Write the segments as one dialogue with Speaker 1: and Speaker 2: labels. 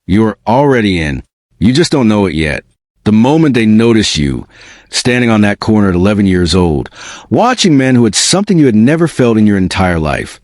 Speaker 1: You're already in. You just don't know it yet. The moment they notice you, standing on that corner at 11 years old, watching men who had something you had never felt in your entire life.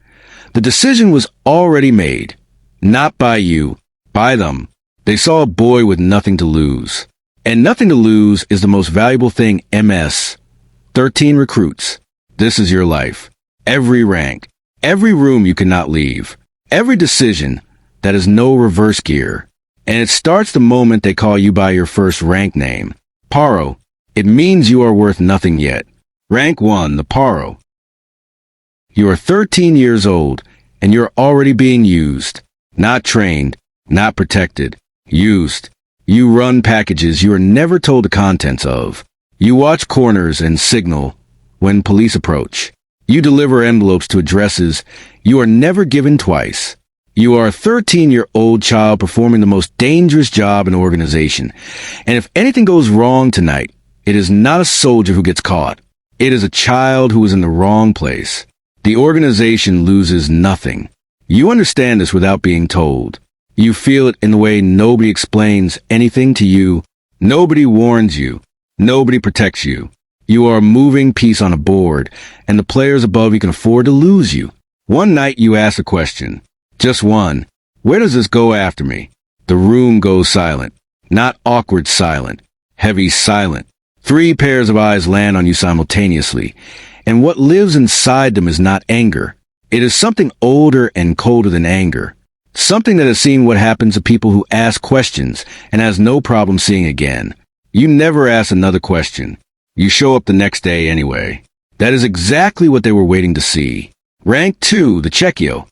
Speaker 1: The decision was already made. Not by you, by them. They saw a boy with nothing to lose. And nothing to lose is the most valuable thing MS-13 recruits. This is your life. Every rank. Every room you cannot leave. Every decision that is no reverse gear. And it starts the moment they call you by your first rank name. Paro. It means you are worth nothing yet. Rank 1, the Paro. You are 13 years old, and you're already being used. Not trained, not protected. Used. You run packages you are never told the contents of. You watch corners and signal when police approach. You deliver envelopes to addresses you are never given twice. You are a 13-year-old child performing the most dangerous job in the organization. And if anything goes wrong tonight, it is not a soldier who gets caught. It is a child who is in the wrong place. The organization loses nothing. You understand this without being told. You feel it in the way nobody explains anything to you. Nobody warns you. Nobody protects you. You are a moving piece on a board, and the players above you can afford to lose you. One night you ask a question. Just one. Where does this go after me? The room goes silent. Not awkward silent. Heavy silent. 3 pairs of eyes land on you simultaneously. And what lives inside them is not anger. It is something older and colder than anger. Something that has seen what happens to people who ask questions and has no problem seeing again. You never ask another question. You show up the next day anyway. That is exactly what they were waiting to see. Rank 2, the Chekio.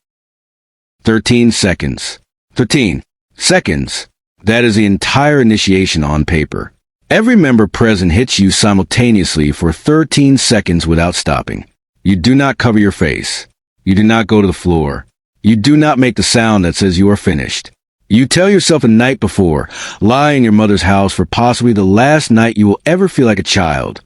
Speaker 1: 13 seconds. 13 seconds. That is the entire initiation on paper. Every member present hits you simultaneously for 13 seconds without stopping. You do not cover your face. You do not go to the floor. You do not make the sound that says you are finished. You tell yourself a night before, lie in your mother's house for possibly the last night you will ever feel like a child.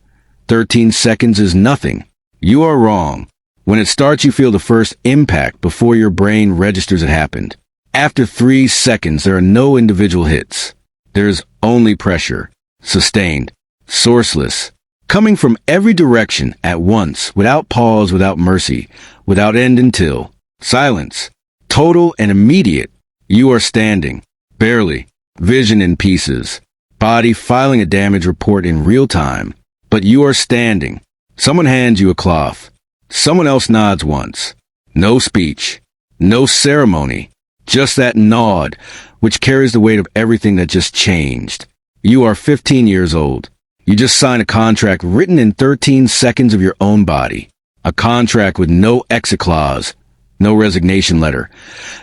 Speaker 1: 13 seconds is nothing. You are wrong. When it starts, you feel the first impact before your brain registers it happened. After 3 seconds, there are no individual hits. There is only pressure. Sustained. Sourceless. Coming from every direction at once, without pause, without mercy, without end until. Silence. Total and immediate. You are standing. Barely. Vision in pieces. Body filing a damage report in real time. But you are standing. Someone hands you a cloth. Someone else nods once. No speech. No ceremony. Just that nod, which carries the weight of everything that just changed. You are 15 years old. You just signed a contract written in 13 seconds of your own body. A contract with no exit clause. No resignation letter.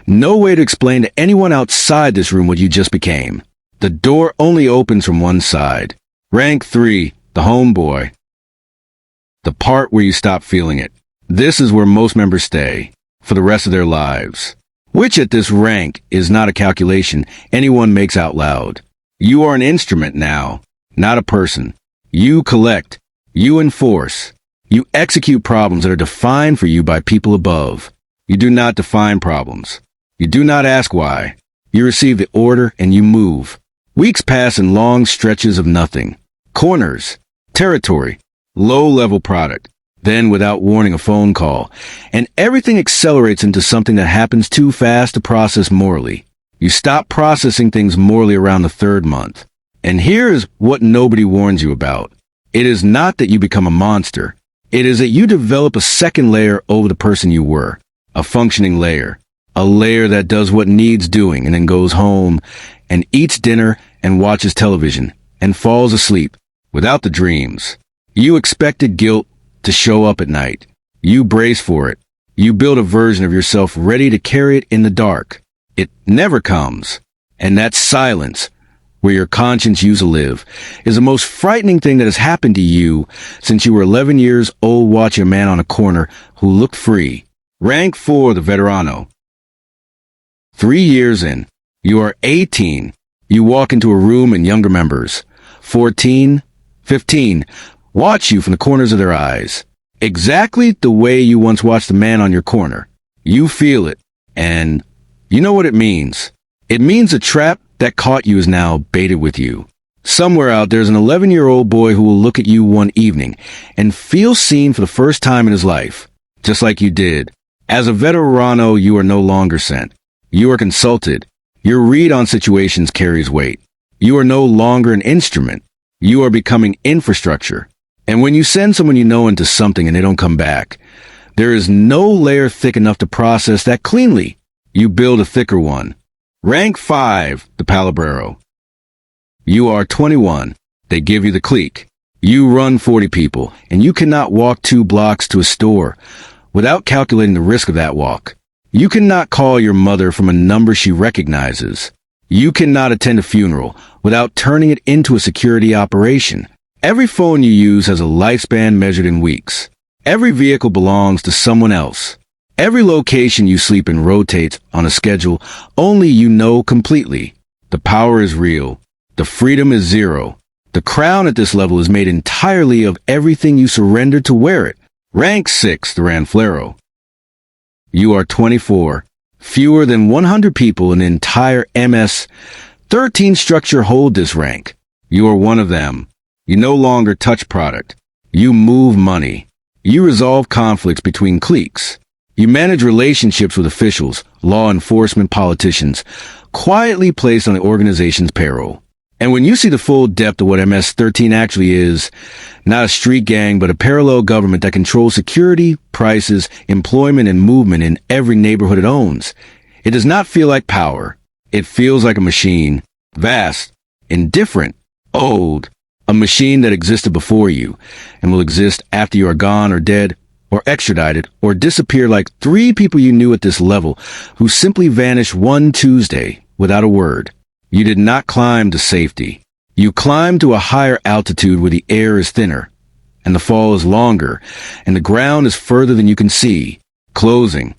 Speaker 1: No way to explain to anyone outside this room what you just became. The door only opens from one side. Rank 3, the homeboy. The part where you stop feeling it. This is where most members stay, for the rest of their lives. Which at this rank is not a calculation anyone makes out loud. You are an instrument now, not a person. You collect. You enforce. You execute problems that are defined for you by people above. You do not define problems. You do not ask why. You receive the order and you move. Weeks pass in long stretches of nothing. Corners. Territory. Low-level product. Then, without warning, a phone call. And everything accelerates into something that happens too fast to process morally. You stop processing things morally around the 3rd month. And here is what nobody warns you about. It is not that you become a monster. It is that you develop a second layer over the person you were. A functioning layer. A layer that does what needs doing and then goes home and eats dinner and watches television and falls asleep without the dreams. You expected guilt to show up at night. You brace for it. You build a version of yourself ready to carry it in the dark. It never comes. And that silence, where your conscience used to live, is the most frightening thing that has happened to you since you were 11 years old watching a man on a corner who looked free. Rank 4, the veterano. 3 years in. You are 18. You walk into a room and younger members, 14, 15, watch you from the corners of their eyes. Exactly the way you once watched the man on your corner. You feel it. And you know what it means. It means a trap that caught you is now baited with you. Somewhere out there's an 11-year-old boy who will look at you one evening and feel seen for the first time in his life, just like you did. As a veterano, you are no longer sent. You are consulted. Your read on situations carries weight. You are no longer an instrument. You are becoming infrastructure. And when you send someone you know into something and they don't come back, there is no layer thick enough to process that cleanly. You build a thicker one. Rank 5, the palabrero. You are 21. They give you the clique. You run 40 people, and you cannot walk 2 blocks to a store without calculating the risk of that walk. You cannot call your mother from a number she recognizes. You cannot attend a funeral without turning it into a security operation. Every phone you use has a lifespan measured in weeks. Every vehicle belongs to someone else. Every location you sleep in rotates on a schedule only you know completely. The power is real. The freedom is zero. The crown at this level is made entirely of everything you surrender to wear it. Rank 6, the ranflero. You are 24. Fewer than 100 people in the entire MS-13 structure hold this rank. You are one of them. You no longer touch product. You move money. You resolve conflicts between cliques. You manage relationships with officials, law enforcement, politicians, quietly placed on the organization's payroll. And when you see the full depth of what MS-13 actually is, not a street gang, but a parallel government that controls security, prices, employment, and movement in every neighborhood it owns, it does not feel like power. It feels like a machine, vast, indifferent, old, a machine that existed before you and will exist after you are gone or dead or extradited or disappear like 3 people you knew at this level who simply vanished one Tuesday without a word. You did not climb to safety. You climbed to a higher altitude where the air is thinner, and the fall is longer, and the ground is further than you can see. Closing.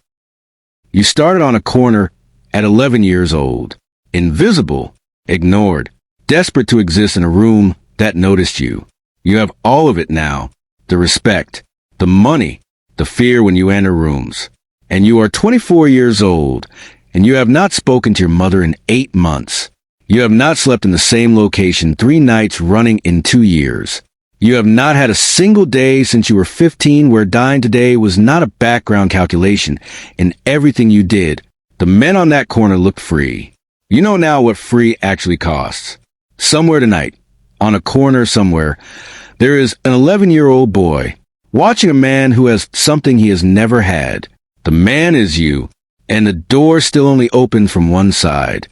Speaker 1: You started on a corner at 11 years old, invisible, ignored, desperate to exist in a room that noticed you. You have all of it now, the respect, the money, the fear when you enter rooms. And you are 24 years old, and you have not spoken to your mother in 8 months. You have not slept in the same location 3 nights running in 2 years. You have not had a single day since you were 15 where dying today was not a background calculation in everything you did. The men on that corner looked free. You know now what free actually costs. Somewhere tonight, on a corner somewhere, there is an 11-year-old boy watching a man who has something he has never had. The man is you, and the door still only opens from one side.